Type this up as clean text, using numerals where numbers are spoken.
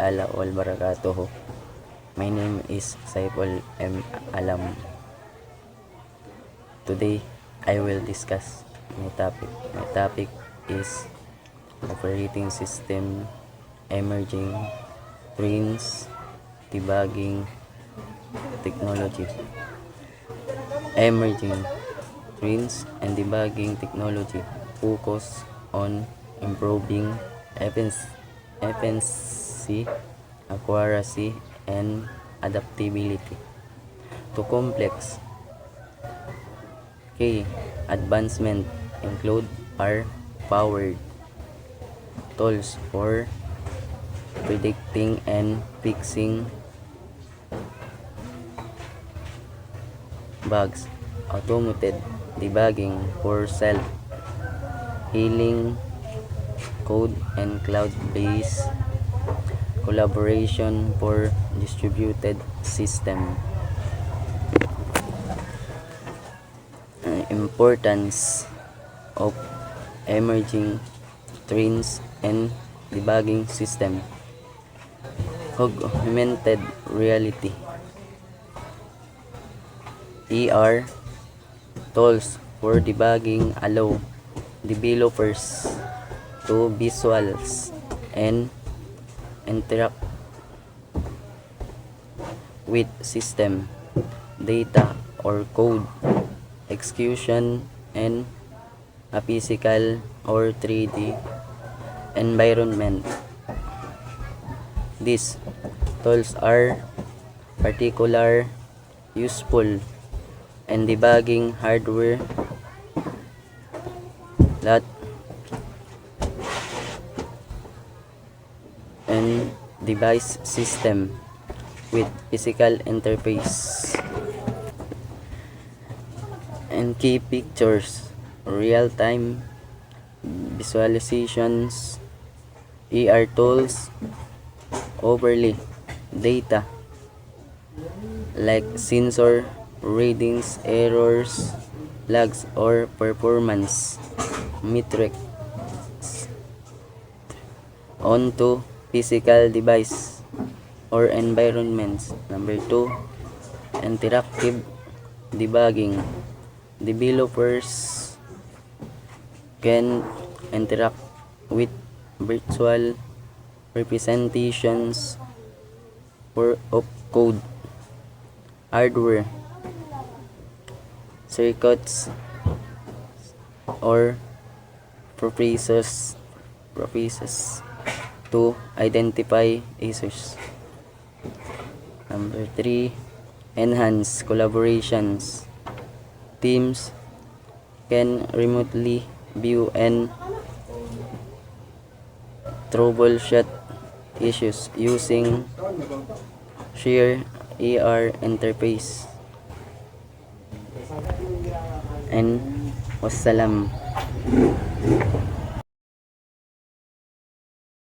ta'ala wal barakatuhu. My name is Saiful M. Alam. Today, I will discuss my topic. My topic is operating system, emerging trends, debugging technology. Emerging trends and debugging technology focus on improving efficiency, accuracy, and adaptability to complex. Key advancement include powered tools for predicting and fixing bugs, automated debugging for self-healing code, and cloud-based collaboration for distributed system. Importance of emerging trends and debugging system. Augmented reality, AR tools for debugging allow developers to visualize and interact with system data or code execution in a physical or 3D environment. These tools are particularly useful in debugging hardware that and device system with physical interface and key pictures, real-time visualizations, AR tools, overlay data like sensor readings, errors, lags, or performance metrics onto physical device or environments. Number 2, interactive debugging. Developers can interact with virtual representations of code, hardware, circuits, or processes to identify issues. Number 3, enhance collaborations. Teams can remotely view and troubleshoot issues using shared AR interface. And wassalam.